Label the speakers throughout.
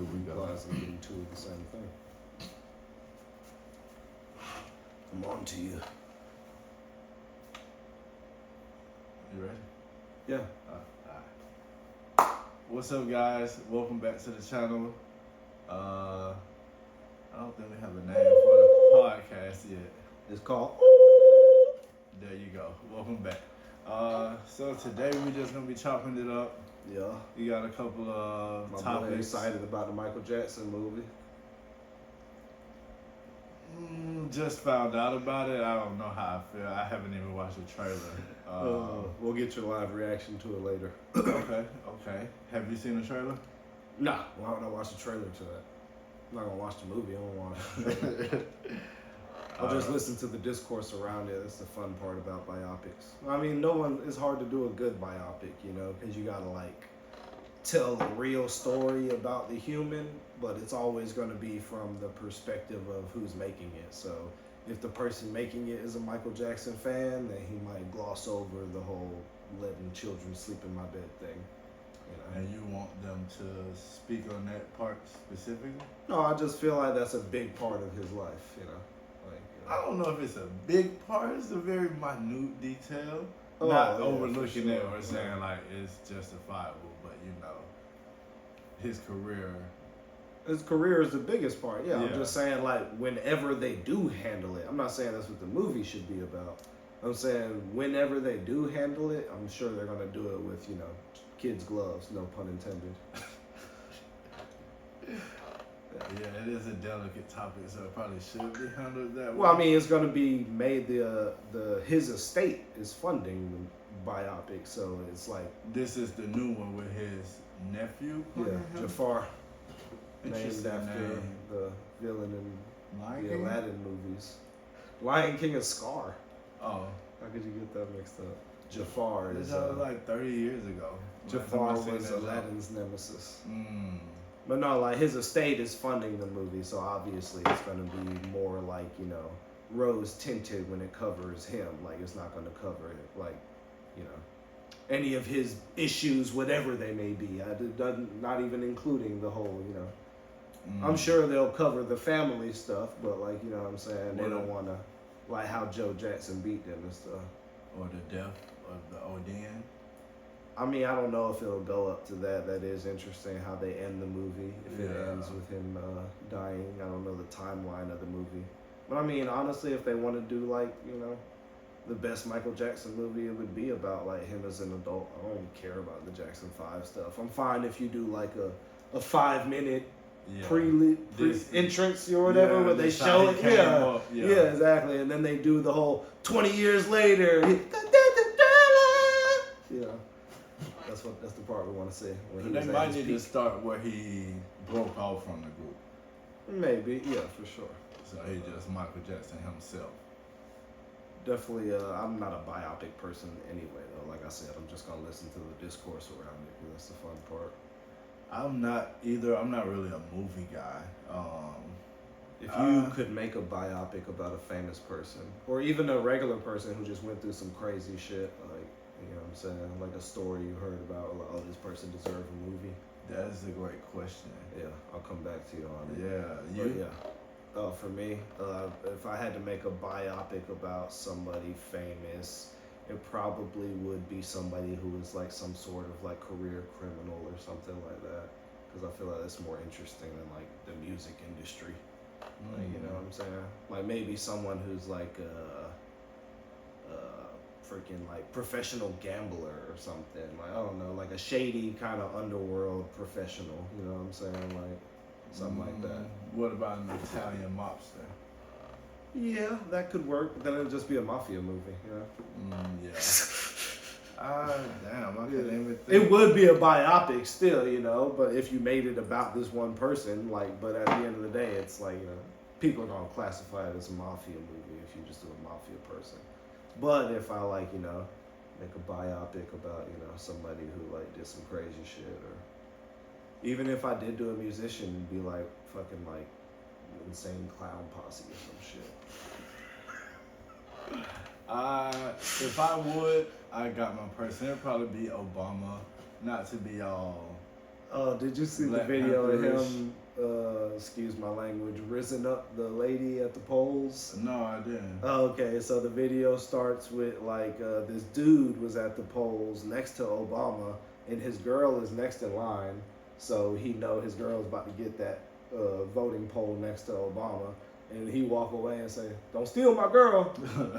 Speaker 1: Here we go.
Speaker 2: Implies I'm getting two of the same thing. I'm on to you.
Speaker 1: You ready?
Speaker 2: Yeah.
Speaker 1: Alright. What's up, guys? Welcome back to the channel. I don't think we have a name for the podcast yet.
Speaker 2: It's called.
Speaker 1: There you go. Welcome back. So today we're just gonna be chopping it up.
Speaker 2: Yeah.
Speaker 1: We got a couple of
Speaker 2: My boy
Speaker 1: topics.
Speaker 2: excited about the Michael Jackson movie.
Speaker 1: Just found out about it. I don't know how I feel. I haven't even watched the trailer.
Speaker 2: We'll get your live reaction to it later.
Speaker 1: Okay. Have you seen the trailer?
Speaker 2: Nah. Why would I watch the trailer to that? I'm not gonna watch the movie. I don't watch it. I'll just listen to the discourse around it. That's the fun part about biopics. I mean, it's hard to do a good biopic, you know, because you gotta like tell a real story about the human, but it's always gonna be from the perspective of who's making it. So if the person making it is a Michael Jackson fan, then he might gloss over the whole letting children sleep in my bed thing. You know?
Speaker 1: And you want them to speak on that part specifically?
Speaker 2: No, I just feel like that's a big part of his life, you know.
Speaker 1: I don't know if it's a big part. It's a very minute detail.
Speaker 2: Oh,
Speaker 1: Not
Speaker 2: yeah,
Speaker 1: overlooking
Speaker 2: for
Speaker 1: it
Speaker 2: sure.
Speaker 1: or saying like it's justifiable, but you know, his career.
Speaker 2: His career is the biggest part. Yeah,
Speaker 1: Yeah.
Speaker 2: I'm just saying like whenever they do handle it. I'm not saying that's what the movie should be about. I'm saying whenever they do handle it, I'm sure they're gonna do it with, you know, kids' gloves. No pun intended.
Speaker 1: Yeah, it is a delicate topic, so it probably should be handled that way.
Speaker 2: Well, I mean, it's gonna be made. His estate is funding the biopic, so it's like
Speaker 1: This is the new one with his nephew.
Speaker 2: Jafar, named
Speaker 1: Interesting
Speaker 2: after
Speaker 1: name.
Speaker 2: the villain in
Speaker 1: Lion
Speaker 2: the
Speaker 1: King?
Speaker 2: Aladdin movies. Lion King is Scar.
Speaker 1: Oh,
Speaker 2: How could you get that mixed up? Jafar
Speaker 1: this
Speaker 2: is
Speaker 1: was like 30 years ago.
Speaker 2: Jafar
Speaker 1: Last time I
Speaker 2: was
Speaker 1: seen that
Speaker 2: Aladdin's nemesis.
Speaker 1: Mm.
Speaker 2: But no, like his estate is funding the movie, so obviously it's gonna be more like, you know, rose tinted when it covers him. Like it's not gonna cover it like, you know, any of his issues, whatever they may be. Not even including the whole, you know. I'm sure they'll cover the family stuff, but like, you know what I'm saying, they don't wanna like how Joe Jackson beat them and stuff.
Speaker 1: Or the death of the Odin.
Speaker 2: I mean, I don't know if it'll go up to that. That is interesting how they end the movie. If it ends with him dying, I don't know the timeline of the movie. But I mean, honestly, if they want to do like, you know, the best Michael Jackson movie, it would be about like him as an adult. I don't care about the Jackson 5 stuff. I'm fine if you do like a 5-minute pre-entrance or whatever where they show it. Yeah, exactly. And then they do the whole 20 years later. You know. That's the part we want to see. When
Speaker 1: They might need to start where he broke off from the group.
Speaker 2: Maybe, yeah, for sure.
Speaker 1: So he just Michael Jackson himself.
Speaker 2: Definitely, I'm not a biopic person anyway, though. Like I said, I'm just going to listen to the discourse around it because that's the fun part.
Speaker 1: I'm not either. I'm not really a movie guy.
Speaker 2: If you could make a biopic about a famous person, or even a regular person who just went through some crazy shit, like, you know what I'm saying? Like a story you heard about, like, oh, this person deserved a movie.
Speaker 1: That is a great question.
Speaker 2: Yeah, I'll come back to you on it.
Speaker 1: Yeah,
Speaker 2: But yeah. For me, if I had to make a biopic about somebody famous, it probably would be somebody who is like some sort of like career criminal or something like that. Because I feel like that's more interesting than like the music industry. Like, you know what I'm saying? Like maybe someone who's like a freaking like professional gambler or something. Like, I don't know, like a shady kind of underworld professional. You know what I'm saying? Like something like that.
Speaker 1: What about an Italian mobster?
Speaker 2: Yeah, that could work. But then it'd just be a mafia movie. You know?
Speaker 1: Yeah. Damn, I couldn't even think.
Speaker 2: It would be a biopic still, you know, but if you made it about this one person, like, but at the end of the day, it's like, you know, people are going to classify it as a mafia movie if you just do a mafia person. But if I, like, you know, make a biopic about, you know, somebody who, like, did some crazy shit, or even if I did do a musician, it'd be, like, fucking, like, Insane Clown Posse or some shit.
Speaker 1: If I would, I got my person. It'd probably be Obama. Not to be all
Speaker 2: Did you see
Speaker 1: Black
Speaker 2: the video of
Speaker 1: Panther-ish.
Speaker 2: him? Excuse my language. Risen up the lady at the polls.
Speaker 1: No, I didn't.
Speaker 2: Okay, so the video starts with like this dude was at the polls next to Obama, and his girl is next in line, so he know his girl's about to get that voting poll next to Obama, and he walk away and say, "Don't steal my girl,"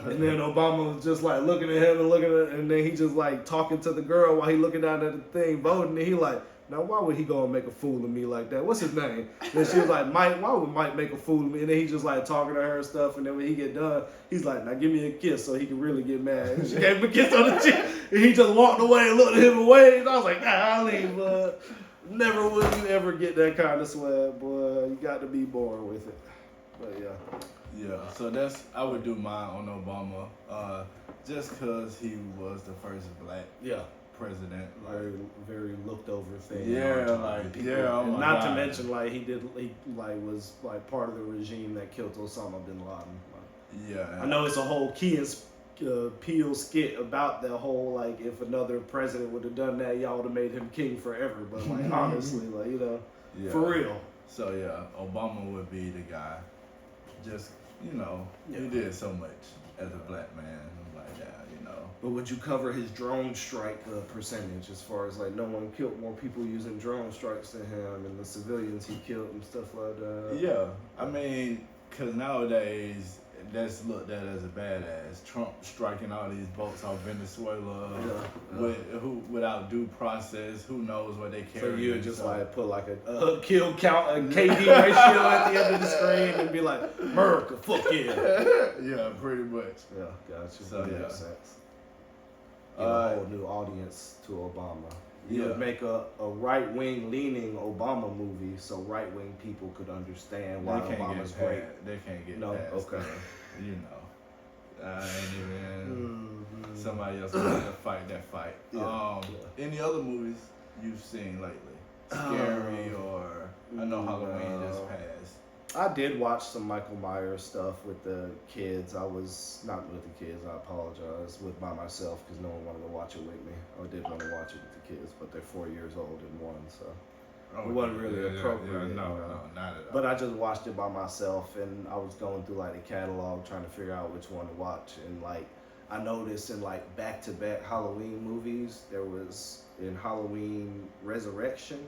Speaker 2: and then Obama was just like looking at him and looking at, and then he just like talking to the girl while he looking down at the thing voting, and he like. Now, why would he go and make a fool of me like that? What's his name? And she was like, Mike, why would Mike make a fool of me? And then he just like talking to her and stuff. And then when he get done, he's like, now give me a kiss so he can really get mad. And she gave him a kiss on the cheek. And he just walked away and looked at him away. And I was like, golly, bud. Never will you ever get that kind of swag, boy. You got to be born with it. But yeah.
Speaker 1: Yeah, so I would do mine on Obama, just because he was the first black president.
Speaker 2: Very, very looked over thing.
Speaker 1: Yeah, like,
Speaker 2: people.
Speaker 1: yeah, oh
Speaker 2: and
Speaker 1: my
Speaker 2: not
Speaker 1: God.
Speaker 2: to mention, like, he was like part of the regime that killed Osama bin Laden. Like,
Speaker 1: Yeah.
Speaker 2: I know it's a whole Key and Peele skit about the whole, like, if another president would have done that, y'all would have made him king forever. But, like, honestly, like, you know,
Speaker 1: Yeah.
Speaker 2: for real.
Speaker 1: So, yeah, Obama would be the guy. Just, you know, he did so much as a black man. Like, yeah, you know.
Speaker 2: But would you cover his drone strike percentage as far as, like, no one killed more people using drone strikes than him and the civilians he killed and stuff like that?
Speaker 1: Yeah, I mean, because nowadays, that's looked at as a badass. Trump striking all these boats off Venezuela without due process. Who knows what they carry?
Speaker 2: So you would just like put like a kill count, a KD ratio at the end of the screen and be like, America, fuck yeah.
Speaker 1: Yeah, pretty much.
Speaker 2: Yeah, gotcha.
Speaker 1: So,
Speaker 2: that
Speaker 1: yeah.
Speaker 2: makes sense. Give a whole new audience to Obama. You would make a right-wing leaning Obama movie so right-wing people could understand why Obama's great.
Speaker 1: They can't get
Speaker 2: No,
Speaker 1: past
Speaker 2: okay.
Speaker 1: that, you know. I ain't even somebody else going to fight that fight. Any other movies you've seen lately? Scary or I know Halloween just passed.
Speaker 2: I did watch some Michael Myers stuff with the kids. I was not with the kids. I apologize. By myself because no one wanted to watch it with me. I did want to watch it with the kids, but they're 4 years old and one, so it wasn't really appropriate.
Speaker 1: No, not at all.
Speaker 2: But I just watched it by myself, and I was going through like the catalog trying to figure out which one to watch, and like I noticed in like back-to-back Halloween movies, there was in Halloween Resurrection,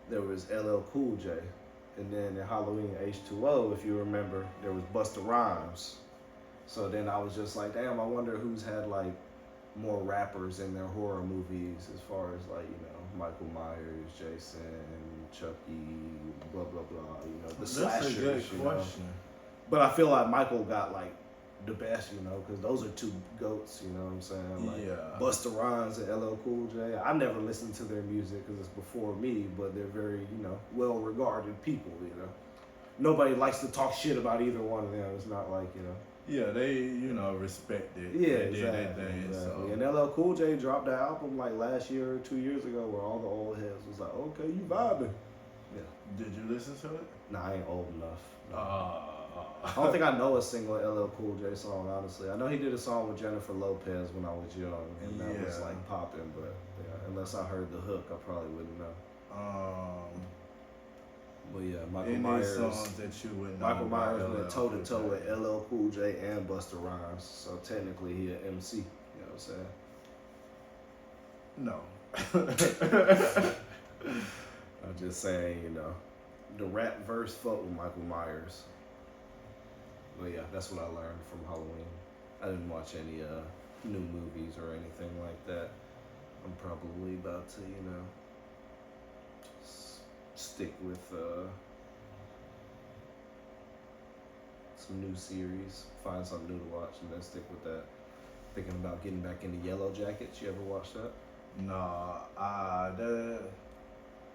Speaker 2: there was LL Cool J. And then in Halloween H2O, if you remember, there was Busta Rhymes. So then I was just like, damn, I wonder who's had like more rappers in their horror movies as far as like, you know, Michael Myers, Jason, Chucky, blah, blah, blah, you know, the slashers.
Speaker 1: That's a good question.
Speaker 2: But I feel like Michael got like the best, you know, because those are two goats, you know what I'm saying? Like Busta Rhymes and LL Cool J. I never listened to their music because it's before me, but they're very, you know, well-regarded people, you know. Nobody likes to talk shit about either one of them. It's not like, you know.
Speaker 1: Yeah, they, you know, respect it.
Speaker 2: Yeah,
Speaker 1: they
Speaker 2: exactly.
Speaker 1: did their thing. So.
Speaker 2: And LL Cool J dropped the album like last year or 2 years ago where all the old heads was like, okay, you vibing. Yeah.
Speaker 1: Did you listen to it?
Speaker 2: Nah, I ain't old enough. No. I don't think I know a single LL Cool J song, honestly. I know he did a song with Jennifer Lopez when I was young, and that was like popping, but yeah, unless I heard the hook, I probably wouldn't know. But yeah, Michael Myers.
Speaker 1: Songs that you would know.
Speaker 2: Michael Myers went toe to toe with LL Cool J and Busta Rhymes, so technically he an MC. You know what I'm saying? No. I'm just saying, you know, the rap verse fuck with Michael Myers. But yeah, that's what I learned from Halloween. I didn't watch any new movies or anything like that. I'm probably about to, you know, stick with some new series, find something new to watch, and then stick with that. Thinking about getting back into Yellow Jackets. You ever watch that?
Speaker 1: No,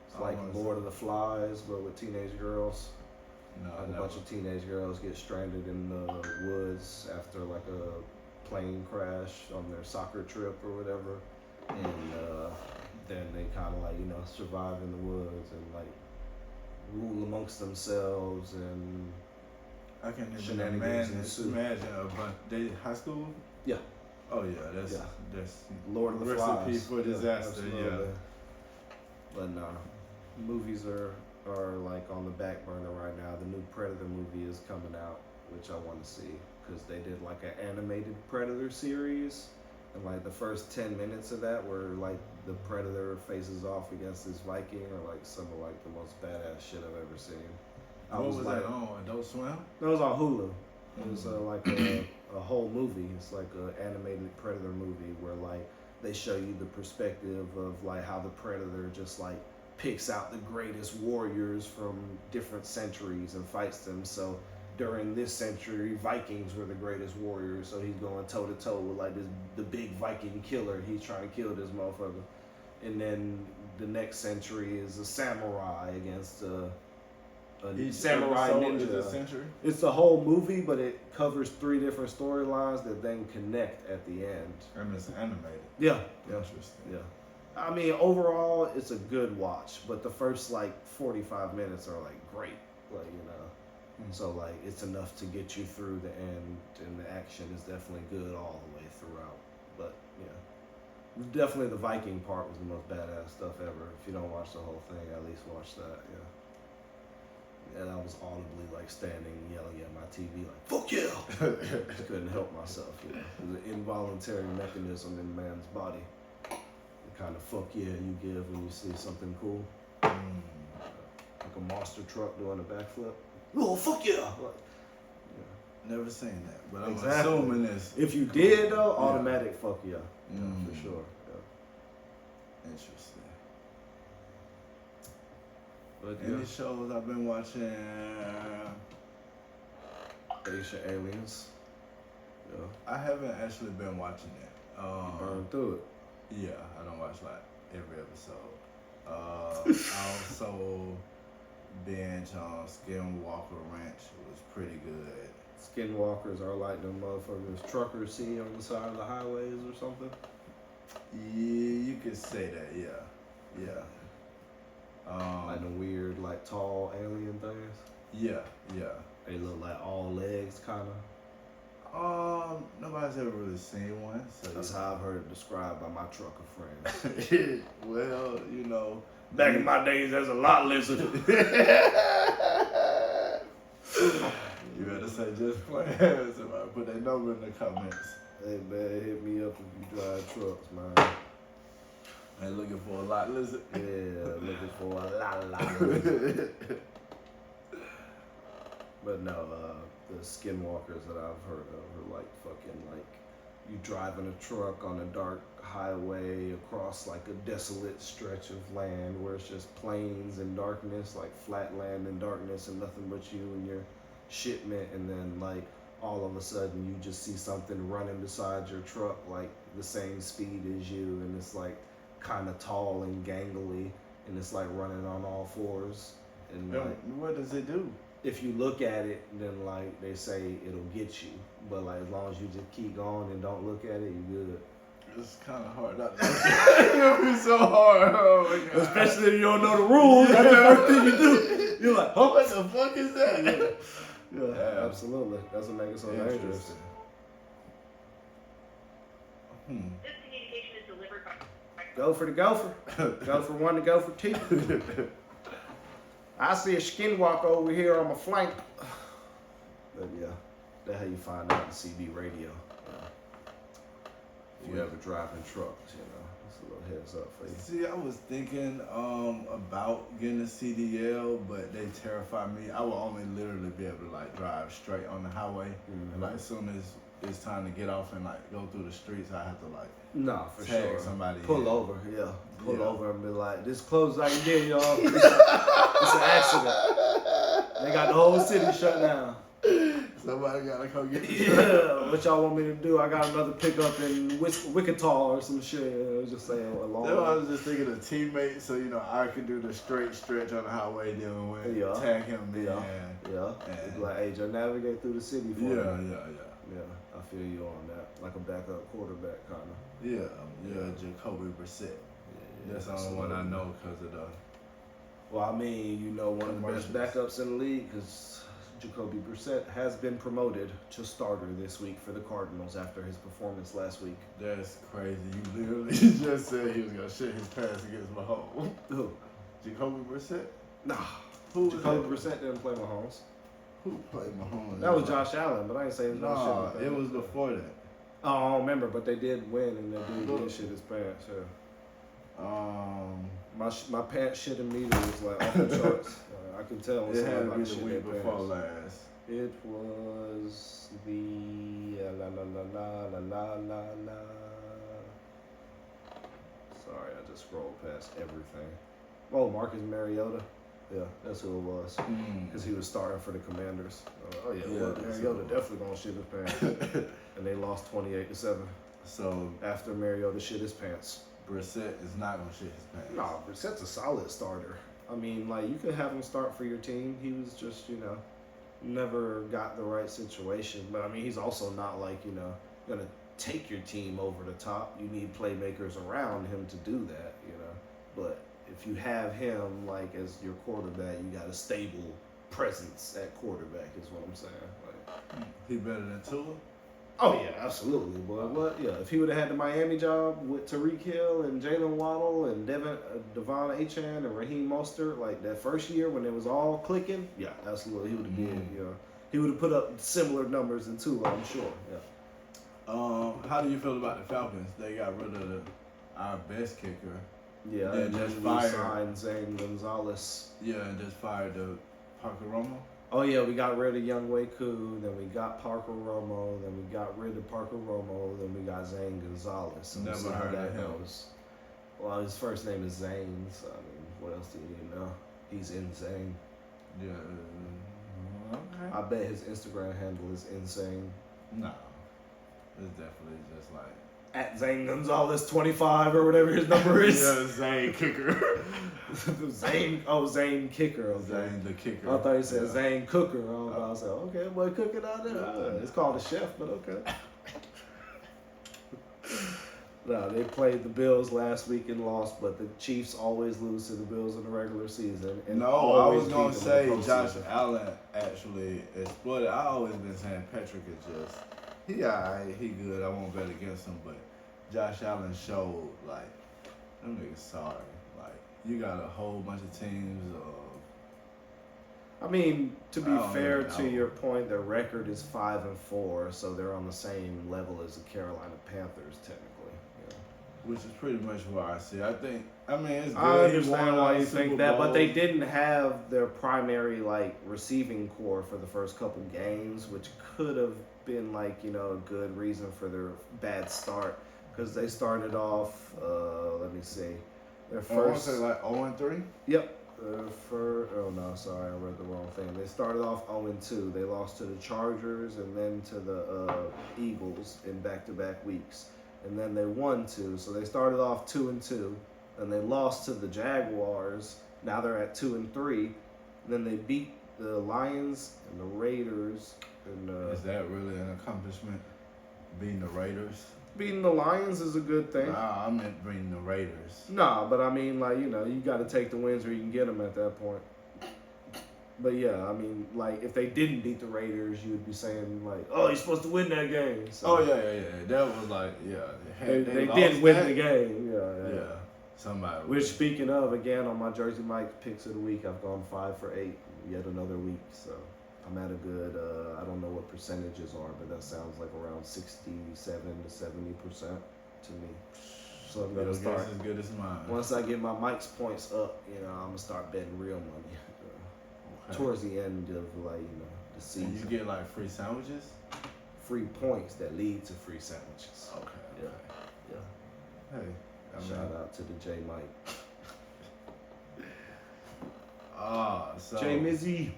Speaker 2: It's like Lord of the Flies, but with teenage girls.
Speaker 1: No,
Speaker 2: a bunch of teenage girls get stranded in the woods after like a plane crash on their soccer trip or whatever, and then they kind of like, you know, survive in the woods and like rule amongst themselves, and
Speaker 1: I can imagine a bunch. They high school?
Speaker 2: Yeah.
Speaker 1: Oh yeah, that's
Speaker 2: Lord of the Flies.
Speaker 1: Recipe for disaster. Yeah.
Speaker 2: But nah, movies are like on the back burner right now. The new Predator movie is coming out, which I want to see because they did like an animated Predator series, and like the first 10 minutes of that were like the Predator faces off against this Viking, or like some of like the most badass shit I've ever seen.
Speaker 1: What was like, that on Adult Swim?
Speaker 2: That was on Hulu. It was like a whole movie. It's like an animated Predator movie where like they show you the perspective of like how the Predator just like picks out the greatest warriors from different centuries and fights them. So during this century, Vikings were the greatest warriors. So he's going toe to toe with like the big Viking killer. He's trying to kill this motherfucker. And then the next century is a samurai against a samurai ninja.
Speaker 1: Century?
Speaker 2: It's a whole movie, but it covers 3 different storylines that then connect at the end.
Speaker 1: And it's animated.
Speaker 2: Yeah.
Speaker 1: Interesting.
Speaker 2: Yeah. I mean, overall, it's a good watch, but the first like 45 minutes are like great, like So like it's enough to get you through the end, and the action is definitely good all the way throughout. But yeah, definitely the Viking part was the most badass stuff ever. If you don't watch the whole thing, at least watch that. Yeah. And I was audibly like standing yelling at my TV like, fuck yeah! Just couldn't help myself, It was an involuntary mechanism in man's body. The kind of fuck yeah you give when you see something cool. Like a monster truck doing a backflip. Oh, fuck yeah!
Speaker 1: Never seen that, but I'm
Speaker 2: exactly.
Speaker 1: assuming it's...
Speaker 2: If you did though, automatic fuck yeah. For sure. Yeah.
Speaker 1: Interesting.
Speaker 2: But
Speaker 1: Any shows I've been watching?
Speaker 2: Ancient Aliens. Yeah.
Speaker 1: I haven't actually been watching it.
Speaker 2: You burned through it.
Speaker 1: Yeah, I don't watch like every episode. I also binge on Skinwalker Ranch. It was pretty good.
Speaker 2: Skinwalkers are like them motherfuckers truckers see on the side of the highways or something?
Speaker 1: Yeah, you could say that, yeah.
Speaker 2: Like the weird, like tall alien things?
Speaker 1: Yeah.
Speaker 2: They look like all legs, kind of?
Speaker 1: Nobody's ever really seen one. So
Speaker 2: that's how I've heard it described by my trucker friends.
Speaker 1: Well,
Speaker 2: back in my days, there's a lot lizard.
Speaker 1: You better say just playing. Somebody put their number in the comments.
Speaker 2: Hey man, hit me up if you drive trucks, man.
Speaker 1: And looking for a lot lizard.
Speaker 2: Yeah, looking for a lot lizard. But no, the skinwalkers that I've heard of are like fucking like you driving a truck on a dark highway across like a desolate stretch of land where it's just plains and darkness, like flat land and darkness and nothing but you and your shipment, and then like all of a sudden you just see something running beside your truck like the same speed as you, and it's like kind of tall and gangly, and it's like running on all fours. And like,
Speaker 1: what does it do?
Speaker 2: If you look at it, then like they say it'll get you, but like as long as you just keep going and don't look at it, you good.
Speaker 1: It's kind of hard not to. It'll be so hard. Oh my God.
Speaker 2: Especially if you don't know the rules. That's the first thing you do. You're like, huh?
Speaker 1: What the fuck is that?
Speaker 2: Yeah, absolutely. That's what makes it so dangerous.
Speaker 3: This communication is delivered by...
Speaker 2: Go for the gopher. Go for 1 to go for 2. I see a skinwalker over here on my flank. But yeah, that's how you find out the CB radio. If you ever driving trucks, just a little heads up for you.
Speaker 1: See, I was thinking about getting a CDL, but they terrify me. I will only literally be able to like drive straight on the highway, and like as soon as it's time to get off and like go through the streets, I have to like tag somebody.
Speaker 2: Pull over, pull over and be like, "This close as I can get, y'all. It's an accident. They got the whole city shut down."
Speaker 1: Somebody gotta come get you.
Speaker 2: Yeah, what y'all want me to do? I got another pickup in Wichita or some shit. I was just saying along.
Speaker 1: That's why I was just thinking of teammates, so I could do the straight stretch on the highway, then when tag him in.
Speaker 2: And like, hey, just navigate through the city for me. Yeah, I feel you on that. Like a backup quarterback, kind of.
Speaker 1: Yeah, Jacoby Brissett. Yeah, that's the only one I know because of the.
Speaker 2: Well, I mean, one of the best backups in the league because Jacoby Brissett has been promoted to starter this week for the Cardinals after his performance last week.
Speaker 1: That's crazy. You literally just said he was going to shit his pants against Mahomes.
Speaker 2: Who?
Speaker 1: Jacoby Brissett?
Speaker 2: Nah.
Speaker 1: Who was
Speaker 2: Jacoby
Speaker 1: that?
Speaker 2: Brissett didn't play Mahomes.
Speaker 1: Who played Mahomes?
Speaker 2: That was Josh Allen, but I ain't saying it was no
Speaker 1: No,
Speaker 2: shit. With
Speaker 1: it
Speaker 2: that.
Speaker 1: was before that.
Speaker 2: Oh, I don't remember, but they did win, and that dude did shit his pants. Yeah. My pants shit immediately was like off the charts. I can tell when
Speaker 1: It
Speaker 2: somebody
Speaker 1: had to
Speaker 2: about
Speaker 1: be
Speaker 2: to
Speaker 1: the
Speaker 2: shit
Speaker 1: week
Speaker 2: their
Speaker 1: before
Speaker 2: pants.
Speaker 1: last.
Speaker 2: It was the la la la la la la la la. Sorry, I just scrolled past everything. Oh, Marcus Mariota. Yeah, that's who it was. Because he was starting for the Commanders. Oh yeah,
Speaker 1: Yeah,
Speaker 2: well,
Speaker 1: that's
Speaker 2: Mariota
Speaker 1: who it
Speaker 2: definitely gonna shit his pants. And they lost 28-7
Speaker 1: So
Speaker 2: after Mariota shit his pants.
Speaker 1: Brissett is not gonna shit his pants.
Speaker 2: No, Brissett's a solid starter. I mean, like, you could have him start for your team. He was just, never got the right situation. But I mean, he's also not like, gonna take your team over the top. You need playmakers around him to do that, But if you have him like as your quarterback, you got a stable presence at quarterback is what I'm saying. Like,
Speaker 1: He better than Tua?
Speaker 2: oh yeah, absolutely, boy. What? Yeah, if he would have had the Miami job with Tyreek Hill and Jalen Waddle and Devon Achane and Raheem Mostert, like that first year when it was all clicking, yeah, absolutely, he would have been. He would have put up similar numbers than Tua, I'm sure. Yeah.
Speaker 1: How do you feel about the Falcons? They got rid of our best kicker.
Speaker 2: Yeah,
Speaker 1: They
Speaker 2: and
Speaker 1: just
Speaker 2: then
Speaker 1: fired.
Speaker 2: we signed Zane Gonzalez.
Speaker 1: Yeah, and just fired the Parker Romo.
Speaker 2: Oh yeah, we got rid of Young Wei Koo, then we got Parker Romo, then we got rid of Parker Romo, then we got Zane Gonzalez. So we'll see
Speaker 1: Never
Speaker 2: how
Speaker 1: heard
Speaker 2: that
Speaker 1: of him.
Speaker 2: goes. Well, his first name is Zane, so I mean, what else do you need to know? He's insane.
Speaker 1: Yeah. Okay.
Speaker 2: I bet his Instagram handle is insane.
Speaker 1: No. It's definitely just like.
Speaker 2: At Zane Gonzalez 25 or whatever his number is.
Speaker 1: Yeah, Zane Kicker.
Speaker 2: Zane Kicker. Okay.
Speaker 1: Zane the Kicker.
Speaker 2: I thought he said Zane Cooker. I was like, okay, boy, cooking out there.
Speaker 1: Nah.
Speaker 2: It's called a chef, but okay. No, they played the Bills last week and lost, but the Chiefs always lose to the Bills in the regular season. And
Speaker 1: No, I
Speaker 2: always
Speaker 1: was gonna
Speaker 2: beat them in
Speaker 1: say
Speaker 2: the
Speaker 1: Josh
Speaker 2: postseason.
Speaker 1: Allen actually exploded. I always been saying Patrick is just he alright, he good. I won't bet against him, but Josh Allen showed like them niggas sorry. Like you got a whole bunch of teams.
Speaker 2: I mean, to be
Speaker 1: I don't
Speaker 2: fair
Speaker 1: even
Speaker 2: to
Speaker 1: know.
Speaker 2: your point, their record is 5-4, so they're on the same level as the Carolina Panthers, technically. Yeah.
Speaker 1: Which is pretty much what I see. It's good.
Speaker 2: I
Speaker 1: He
Speaker 2: understand
Speaker 1: won
Speaker 2: why
Speaker 1: all
Speaker 2: you
Speaker 1: the
Speaker 2: think
Speaker 1: Super
Speaker 2: that, but they
Speaker 1: Bowls.
Speaker 2: didn't have their primary receiving core for the first couple games, which could have been a good reason for their bad start because they started off. Let me see, their
Speaker 1: I want to
Speaker 2: first.
Speaker 1: say like 0-3.
Speaker 2: Yep. Oh no, sorry, I read the wrong thing. They started off 0-2. They lost to the Chargers and then to the Eagles in back-to-back weeks, and then they won 2. So they started off 2-2, and they lost to the Jaguars. Now they're at 2-3. Then they beat the Lions and the Raiders. And
Speaker 1: Is that really an accomplishment? Beating the Raiders?
Speaker 2: beating the Lions is a good thing.
Speaker 1: Nah, I meant beating the Raiders.
Speaker 2: Nah, but I mean, you got to take the wins where you can get them at that point. But yeah, I mean, if they didn't beat the Raiders, you would be saying oh, you're supposed to win that game. So
Speaker 1: Oh yeah. That was
Speaker 2: they
Speaker 1: lost
Speaker 2: did win
Speaker 1: that.
Speaker 2: the game. Yeah.
Speaker 1: Yeah, somebody.
Speaker 2: Which, speaking of, again on my Jersey Mike picks of the week, I've gone 5 for 8 yet another week. So I'm at a good. I don't know what percentages are, but that sounds like around 67 to 70% to me. So I'm gonna
Speaker 1: Your
Speaker 2: start.
Speaker 1: guess as good as mine.
Speaker 2: Once I get my Mike's points up, I'm gonna start betting real money
Speaker 1: Okay.
Speaker 2: towards the end of the
Speaker 1: And
Speaker 2: season.
Speaker 1: you get like free sandwiches.
Speaker 2: Free points that lead to free sandwiches.
Speaker 1: Okay.
Speaker 2: Yeah. Yeah.
Speaker 1: Hey.
Speaker 2: Shout out to the J Mike.
Speaker 1: So
Speaker 2: J Mizzy.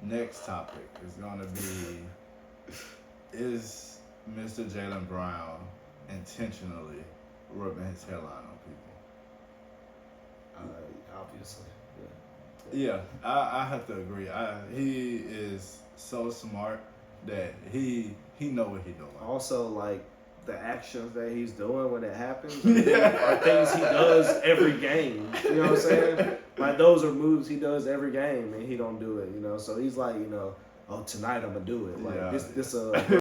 Speaker 1: next topic is gonna be: is Mr. Jaylen Brown intentionally rubbing his hairline on people?
Speaker 2: Obviously.
Speaker 1: Yeah, I have to agree. He is so smart that he know what he doing.
Speaker 2: Also, the actions that he's doing when it happens
Speaker 1: Yeah.
Speaker 2: are things he does every game. You know what I'm saying? Those are moves he does every game, and he don't do it. So he's oh, tonight I'm gonna do it.
Speaker 1: Yeah.
Speaker 2: This